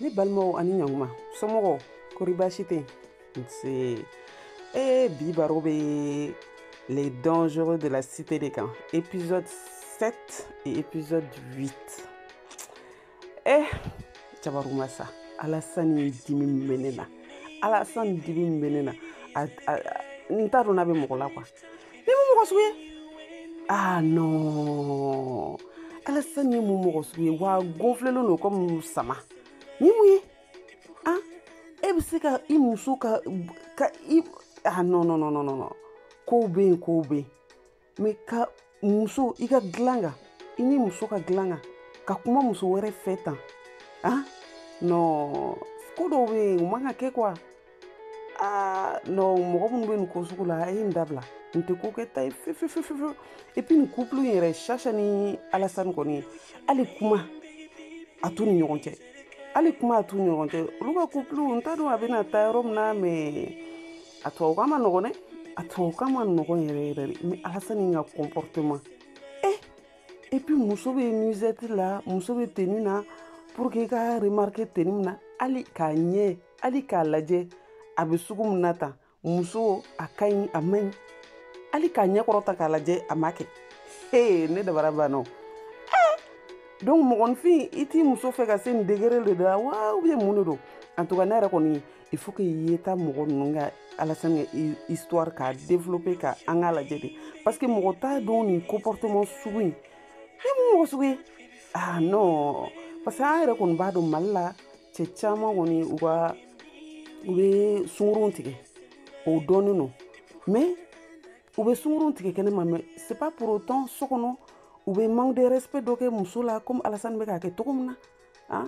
Ni balimaw ani ɲankuma somɔgɔw kori baasi tɛ c'est bi baro bɛ les dangereux de la cité de kan épisode 7 et épisode 8 jabaruma sa Alassane dimi min bɛ ne na Alassane dimi min bɛ ne na n t'a dɔn n'a bɛ mɔgɔ la quoi ni mun mɔgɔ sugu ye ah non Alassane ye mun mɔgɔ sugu ye wa gonflelen don comme sama ni mun ye ah e bɛ se ka i muso ka i non kow bɛ yen mais ka muso i ka dilan kan i ni muso ka dilan kan ka kuma muso wɛrɛ fɛ tan ah non ko dɔw bɛ yen o man ka kɛ quoi ah non mɔgɔ minnu bɛ nin ko sugu la a ye nin dabila n tɛ ko kɛ ta ye fewu et puis nin couple in yɛrɛ Chacha ni Alassane kɔni hali kuma a t'u ni ɲɔgɔn cɛ olu ka couple n t'a dɔn a bɛna taa yɔrɔ min na mais a tubabukan ma nɔgɔn dɛ a tubabukan ma nɔgɔn yɛrɛ de mais Alassane ka comportement et puis muso bɛ nuisette la muso bɛ tenue na pour que i ka remarquer tenue min na hali k'a lajɛ a bɛ sugu min na tan muso a ka ɲi a man ɲi hali k'a ɲɛkɔrɔta k'a lajɛ a ma kɛ ne dabara banna donc mɔgɔninfin i t'i muso fɛ ka se nin degré de la wa ou bien mun de don en tout cas ne yɛrɛ kɔni il faut que i ye taa mɔgɔ ninnu ka Alassane ka histoire k'a développer ka an k'a lajɛ de parce que mɔgɔ t'a dɔn nin comportement sugu in ni mun mɔgɔ sugu ye ah non parce que an yɛrɛ kɔni b'a dɔn Mali la cɛ caman kɔni u bɛ sunkuruw tigɛ o dɔnnen don mais u bɛ sunkuruw tigɛ kɛnɛma mais c'est pas pour autant so kɔnɔ u bɛ manque de respect dɔ kɛ muso la comme Alassane bɛ k'a kɛ cogo min na ah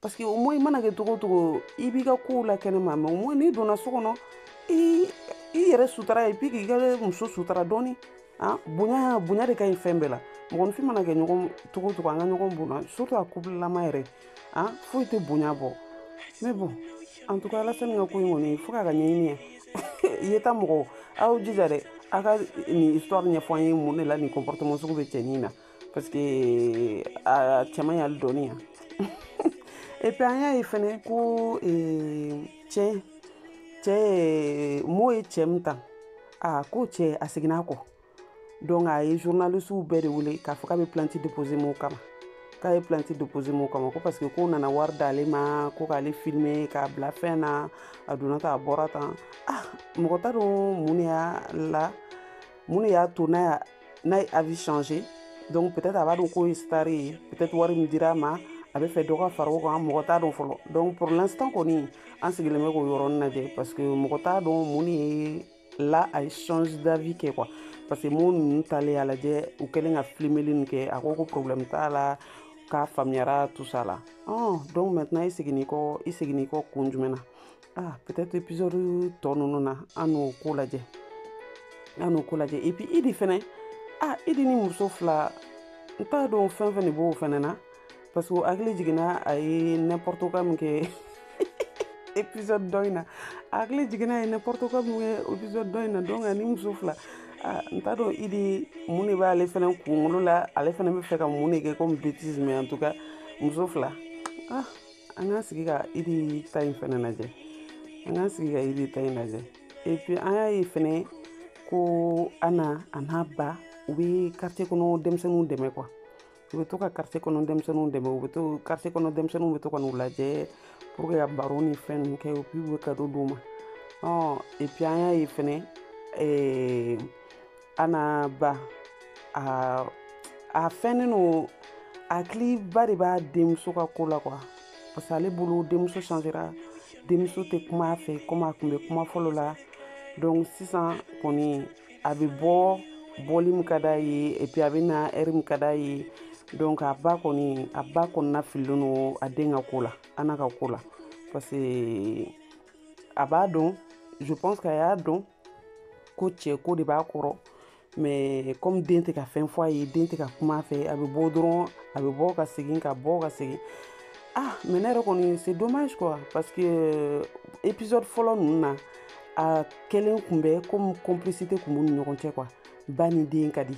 parce que au moins i mana kɛ cogo o cogo i b'i ka kow la kɛnɛma mais au moins n'i donna so kɔnɔ i yɛrɛ sutura et puis k'i ka muso sutura dɔɔni ah bonya de ka ɲi fɛn bɛɛ la mɔgɔninfin mana kɛ ɲɔgɔn cogo o cogo an ka ɲɔgɔn bonya surtout a couple lama yɛrɛ ah foyi tɛ bonya bɔ mais bon en tout cas Alassane ka ko in kɔni fo k'a ka ɲɛɲini i ye taa mɔgɔw aw jija dɛ a ka nin histoire ɲɛfɔ an ye mun de la nin comportement sugu bɛ cɛnin na parce que a cɛman y'ale dɔɔni yan et puis an y'a ye fɛnɛ ko cɛ mo ye cɛ min ta ko cɛ a seginna a kɔ donc a ye journalistes bɛɛ de wele k'a fɔ k'a bɛ plainte déposer mun kama ko parce que ko nana wari d'ale ma ko k'ale filmer k'a bila fɛn na a donna tan a bɔra tan mɔgɔ t'a dɔn mun de y'a to n'a ye avis changé donc peut-être a b'a dɔn ko ye star ye peut-être wari min dira a ma a bɛ fɛ dɔ ka fara o kan mɔgɔ t'a dɔn fɔlɔ donc pour l'instant kɔni an sigilen bɛ k'o yɔrɔnin lajɛ parce que mɔgɔ t'a dɔn mun de ye là a change d'avis kɛ quoi parce que mun ninnu talen a lajɛ u kɛlen ka filmeli nin kɛ a ko problème t'a la k'a faamuyara tout ça là donc maintenant i seginni kɔ kun jumɛn na peut-être épisode tɔ ninnu na an n'o ko lajɛ et puis Idi fɛnɛ Idi ni muso fila n t'a dɔn fɛn de b'o fɛnɛ na parce que hakili jiginna a ye n'importe quoi min kɛ épisode dɔ in na épisode dɔ in na donc ani muso fila n t'a dɔn Idi mun de b'ale fɛnɛ kunkolo la ale fɛnɛ bɛ fɛ ka mun de kɛ comme bêtise mais en tout cas muso fila an k'an sigi ka Idi ta in fɛnɛ lajɛ et puis an y'a ye fɛnɛ ko Ana a n'a ba u bɛ quartier kɔnɔ denmisɛnninw dɛmɛ quoi u bɛ to ka quartier kɔnɔ denmisɛnninw dɛmɛ u bɛ to quartier kɔnɔ denmisɛnninw bɛ to ka n'u lajɛ pour que ka baro ni fɛn ninnu kɛ et puis u bɛ cadeau d'u ma et puis an y'a ye fɛnɛ Ana ba a fɛnnen don hakiliba de b'a denmuso ka ko la quoi parce que ale bolo denmuso changera denmuso tɛ kuma a fɛ comme a tun bɛ kuma fɔlɔ la donc sisan kɔni a bɛ bɔli min ka d'a ye et puis a bɛ na heure min ka d'a ye donc a ba kɔnɔna fililen don a den ka ko la Ana ka ko la parce que a b'a dɔn je pense qu'a y'a dɔn ko cɛ ko de b'a kɔrɔ mais comme den tɛ ka fɛn fɔ a ye den tɛ ka kuma a fɛ a bɛ bɔ dɔrɔn a bɛ bɔ ka segin mais ne yɛrɛ kɔni c'est dommage quoi parce que épisode fɔlɔ ninnu na a kɛlen kun bɛ comme complicité kun b'u ni ɲɔgɔn cɛ quoi ba ni den ka di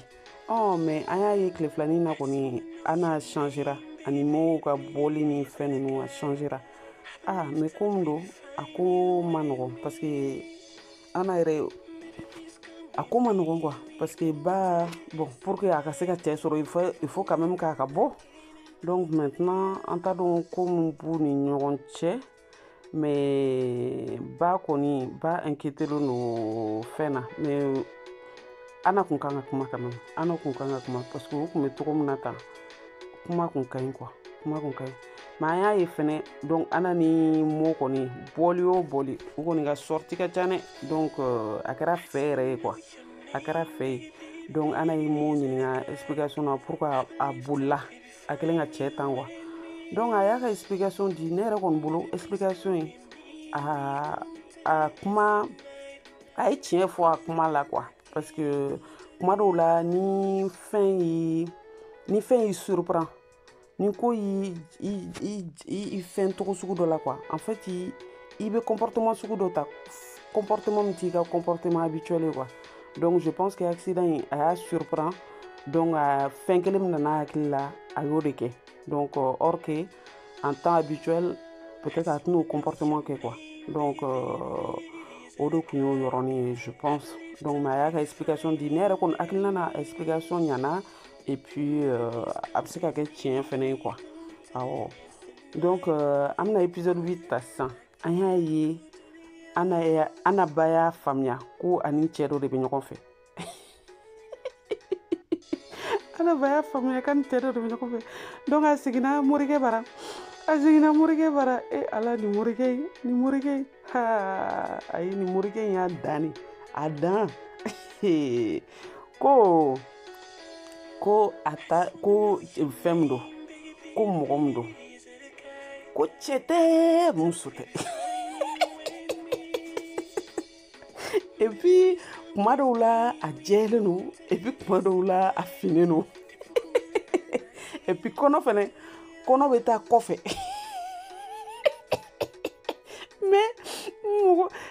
mais an y'a ye tile filanin na kɔni Ana changera ani mɔgɔw ka bɔli ni fɛn ninnu a changera mais comme do a ko ma nɔgɔn parce que ana yɛrɛ a ko ma nɔgɔn quoi parce que ba bon pour que a ka se ka cɛ sɔrɔ il faut quand même k'a ka bɔ donc maintenant an t'a dɔn ko min b'u ni ɲɔgɔn cɛ mais ba kɔni ba inquiété len no fɛn na mais ana kun kan ka kuma quand même ana kun kan ka kuma parce que o kun bɛ togo min na tan kuma kun ka ɲi quoi kuma kun ka ɲi mais an y'a ye fɛnɛ donc ana ni mo kɔni bɔli o bɔli o kɔni ka sorti ka ca dɛ donc a kɛra fɛ yɛrɛ ye quoi a kɛra fɛ ye donc ana ye mo ɲininka explication na pourquoi a bolila a kɛlen ka cɛ tan quoi donc a y'a ka explication di ne yɛrɛ kɔni bolo explication ye a kuma a ye tiɲɛ fɔ a kuma la quoi parce que kuma dɔw la ni fɛn y'i surprend ni ko i fɛn togo sugu dɔ la quoi en fait i bɛ comportement sugu dɔ ta comportement min t'i ka comportement habituel ye quoi donc je pense que accident in a y'a surprend donc fɛn kelen min nana hakili la a y'o de kɛ donc or que en temps habituel peut-être a tɛn'o comportement kɛ quoi donc o de kun y'o yɔrɔnin ye je pense donc mais a y'a ka explication di ne yɛrɛ kɔni hakilina na explication ɲana et puis a bɛ se ka kɛ tiɲɛ fɛnɛ ye quoi awɔ donc an bɛna épisode 8 ta sisan an y'a ye ana ba y'a faamuya ko ani cɛ dɔ de bɛ ɲɔgɔn fɛ ana ba y'a faamuya k'ani cɛ dɔ de bɛ ɲɔgɔn fɛ donc a seginna morikɛ bara ala ni morikɛ ayi ni morikɛ in y'a dan a dan ko fɛn min don ko mɔgɔ min don ko cɛ tɛ muso tɛ et puis kuma dɔw la a jɛlen don et puis kuma dɔw la a finen don et puis kɔnɔ bɛ taa kɔfɛ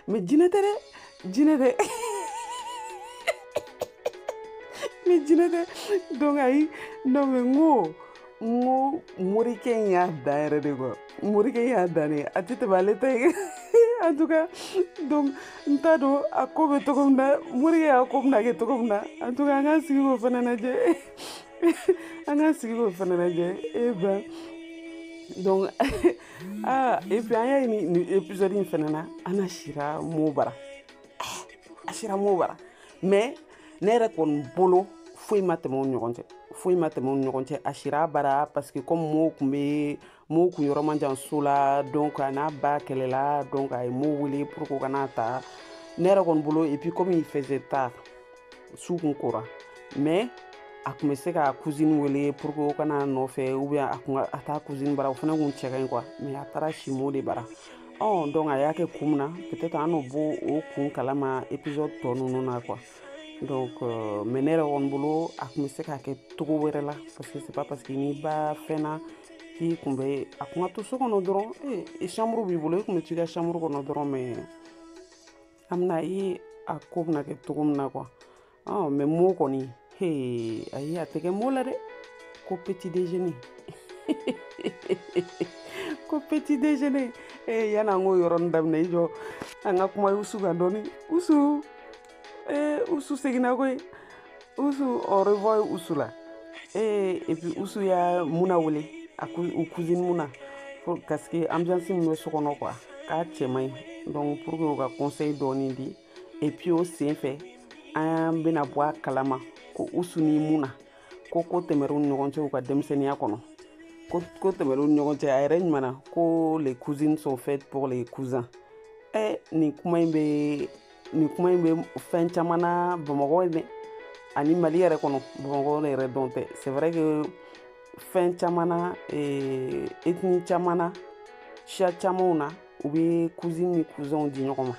mais jinɛ tɛ mais jinɛ tɛ donc ayi non mais n ko morikɛ in y'a dan yɛrɛ de quoi morikɛ in y'a dan de a tɛ tɛmɛ ale ta ye en tout cas donc n t'a dɔn a ko bɛ cogo min na morikɛ y'a ko bɛna kɛ cogo min na en tout cas an k'an sigi k'o fana lajɛ et ben donc et puis an y'a ye ni épisode in fana na ana sira mo bara mais ne yɛrɛ kɔni bolo foyi ma tɛmɛ u ni ɲɔgɔn cɛ a sira bara parce que comme mo kun yɔrɔ man jan so la donc a n'a ba kɛlɛla donc a ye mo wele pour que o kana ta ne yɛrɛ kɔni bolo et puis comme il faisait tard su kun kora mais a kun bɛ se ka cousine wele pour que o kana nɔfɛ ou bien a t'a cousine bara o fana kun cɛ ka ɲi quoi mais a taara si mo de bara donc a y'a kɛ kun min na peut-être an n'o bɔ o kun kalama épisode tɔ ninnu na quoi donc mais ne yɛrɛ kɔni bolo a kun bɛ se k'a kɛ togo wɛrɛ la parce que c'est pas parce que n'i ba fɛn na k'i kun bɛ a kun ka to so kɔnɔ dɔrɔn chambre b'i bolo i kun bɛ to i ka chambre kɔnɔ dɔrɔn mais an bɛna ye a ko bɛna kɛ togo min na quoi mais mo kɔni ayi a tɛ kɛ mo la dɛ ko petit déjeuner ko petit déjeuner yanni an k'o yɔrɔnin daminɛ i jɔ an ka kuma Usu kan dɔɔni Usu seginna koyi Usu au revoir Usu la et puis Usu y'a Muna wele u cousine Muna parce que ambiance min bɛ so kɔnɔ quoi k'a cɛ man ɲi donc pour que o ka conseil dɔɔni di et puis o sen fɛ an bɛna bɔ a kalama ko Usu ni Muna ko tɛmɛr'u ni ɲɔgɔn cɛ u ka denmisɛnniya kɔnɔ ko tɛmɛr'u ni ɲɔgɔn cɛ a yɛrɛ ɲumanna ko les cousines sont faites pour les cousins nin kuma in bɛ fɛn caman na Bamakɔ ye dɛ ani Mali yɛrɛ kɔnɔ Bamakɔ yɛrɛ dɔn tɛ c'est vrai que fɛn caman na ethnie caman na siya camanw na u bɛ cousine ni cousinw di ɲɔgɔn ma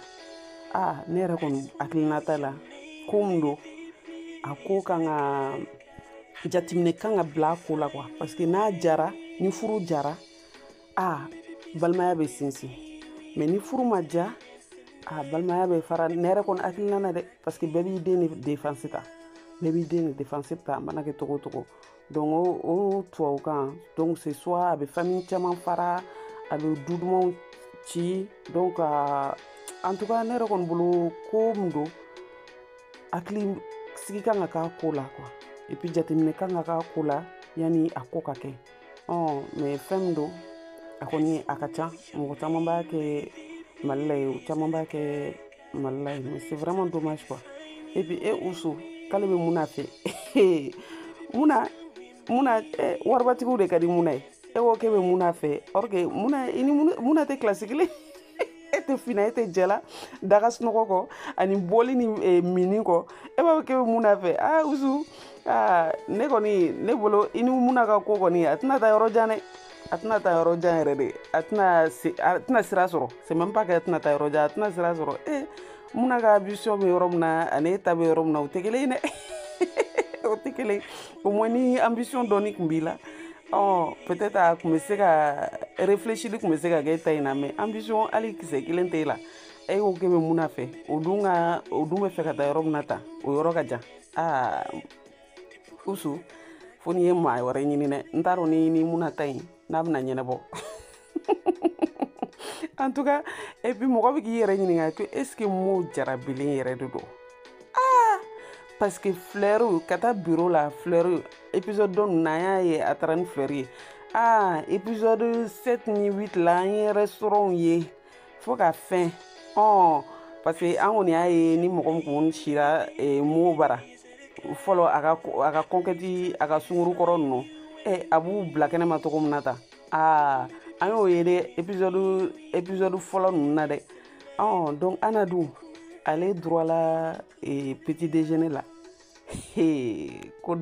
ne yɛrɛ kɔni hakilina t'a la ko min don a ko kan ka jateminɛ kan ka bila a ko la quoi parce que n'a jara ni furu jara balimaya bɛ sinsin mais ni furu ma ja balimaya bɛ fara ne yɛrɛ kɔni hakilina na dɛ parce que bɛɛ b'i den de défense ta a mana kɛ togo togo donc o tubabukan donc c'est soit a bɛ famille caman fara a bɛ du dumanw ci donc en tout cas ne yɛrɛ kɔni bolo ko min don hakili sigi kan ka k'a ko la quoi et puis jateminɛ kan ka k'a ko la yani a ko ka kɛ mais fɛn min don a kɔni a ka ca mɔgɔ caman b'a kɛ Mali la ye caman b'a kɛ Mali la ye mais c'est vraiment dommage quoi et puis Usu k'ale bɛ mun na fɛ Muna waribatigiw de ka di Muna ye e ko k'e bɛ Muna fɛ or que Muna i ni Muna tɛ kilasi kelen e tɛ fina e tɛ jɛla daga sunɔgɔ kɔ ani bɔli ni mini kɔ e b'a fɔ k'e bɛ Muna fɛ Usu ne kɔni ne bolo i ni Muna ka ko kɔni a tɛna taa yɔrɔ jan dɛ a tɛna taa yɔrɔ jan yɛrɛ de a tɛna sira sɔrɔ c'est même pas que a tɛna taa yɔrɔ jan a tɛna sira sɔrɔ Muna ka ambition bɛ yɔrɔ min na ani e ta bɛ yɔrɔ min na o tɛ kelen ye dɛ o tɛ kelen au moins ni ambition dɔɔni tun b'i la peut-être a tun bɛ se ka réfléchir tun bɛ se ka kɛ e ta in na mais ambition hali kisɛ kelen tɛ e la e ko k'e bɛ Muna fɛ o dun bɛ fɛ ka taa yɔrɔ min na tan o yɔrɔ ka jan Usu fo ni ye maa wɛrɛ ɲini dɛ n t'a dɔn ni Muna ta in n'a bɛna ɲɛnabɔ en tout cas et puis mɔgɔ bɛ k'i yɛrɛ ɲininka ko est ce que Mo jarabilen yɛrɛ de don parce que fleur ka taa bureau la fleur épisode 2 na y'a ye a taara ni fleur ye épisode 7 ni 8 la an ye restaurant ye fo ka fɛn parce que an kɔni y'a ye ni mɔgɔ min kun sira Mo bara fɔlɔ a ka conquête a ka sunguru kɔrɔ ninnu a b'u bila kɛnɛma cogo min na tan an y'o ye dɛ épisode fɔlɔ ninnu na dɛ donc Ana dun ale droit la petit déjeuner la ko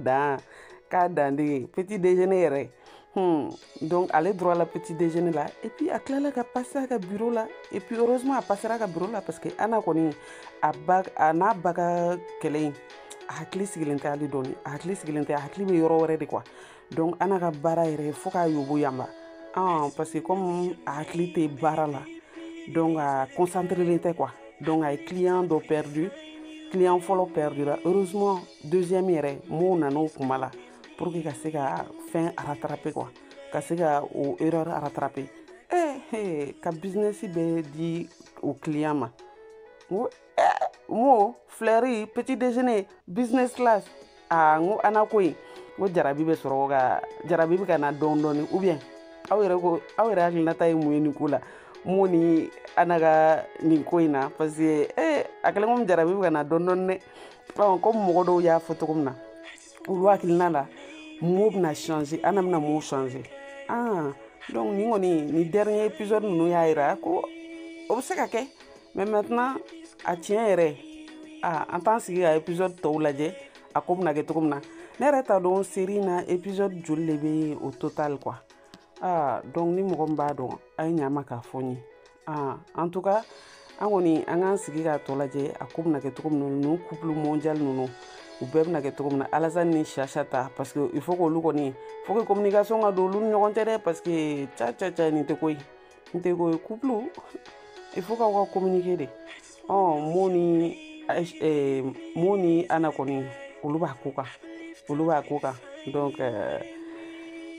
k'a danden petit déjeuner yɛrɛ donc ale droit la petit déjeuner la et puis a tilala ka passer a ka bureau la et puis heureusement a passera a ka bureau la parce que Ana kɔni a n'a ba ka kɛlɛ in a hakili sigilen tɛ hali dɔɔni a hakili sigilen tɛ a hakili bɛ yɔrɔ wɛrɛ de quoi donc Ana ka baara yɛrɛ fo k'a yobo yanba parce que comme a hakili tɛ baara la donc a concentré tɛ quoi donc a ye client dɔ perdu client fɔlɔ perdu la heureusement deuxième yɛrɛ Mo nan'o kuma la pour que ka se ka fɛn rattraper quoi ka se ka o erreur rattraper ka business bɛɛ di o client ma Mo fleury petit déjeuner business class ngo Ana ko in ngo jarabi bɛ sɔrɔ ka jarabi bɛ ka na dɔɔni dɔɔni ou bien aw yɛrɛ hakilinata ye mun ye nin ko la Mo ni Ana ka nin ko in na parce que a kɛlen komi jarabi bɛ ka na dɔɔni dɔɔni dɛ comme mɔgɔ dɔw y'a fɔ cogo min na olu hakilina la Mo bɛna changer Ana bɛna Mo changer donc ni kɔni ni dernier épisode ninnu y'a yira ko o bɛ se ka kɛ mais maintenant a tiɲɛ yɛrɛ an t'an sigi ka épisode tɔw lajɛ a ko bɛna kɛ cogo min na ne yɛrɛ t'a dɔn série na épisode joli de bɛ au total quoi donc ni mɔgɔ min b'a dɔn a ye ɲa ma k'a fɔ n ye en tout cas an kɔni an k'an sigi k'a tɔ lajɛ a ko bɛna kɛ cogo min na ninnu couple mondial ninnu u bɛɛ bɛna kɛ cogo min na Alassane ni Chacha ta parce que il faut que olu kɔni faut que communication ka don olu ni ɲɔgɔn cɛ dɛ parce que ca nin tɛ ko ye couple il faut k'aw ka communiquer de Mo ni Ana kɔni olu b'a ko kan donc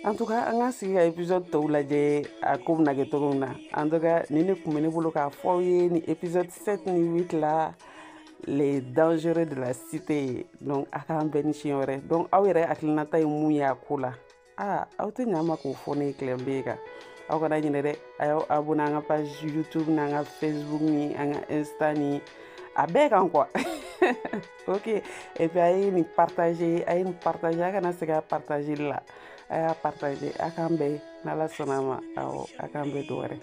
en tout cas an k'an sigi ka épisode tɔw lajɛ a ko bɛna kɛ cogo min na en tout cas ni ne tun bɛ ne bolo k'a fɔ aw ye ni épisode 7 ni 8 la les dangereux de la cité donc a k'an bɛn ni siɲɛ wɛrɛ donc aw yɛrɛ hakilinata ye mun ye a ko la aw tɛ ɲa ma k'o fɔ ne ye Clem B kan aw kana ɲinɛ dɛ a y'aw abonné an ka page YouTube n'an ka Facebook ni an ka Insta ni a bɛɛ kan quoi ok et puis a ye nin partager a kana segin a partager la a y'a partager a k'an bɛn n'Ala sɔnna a ma awɔ a k'an bɛn dɔ wɛrɛ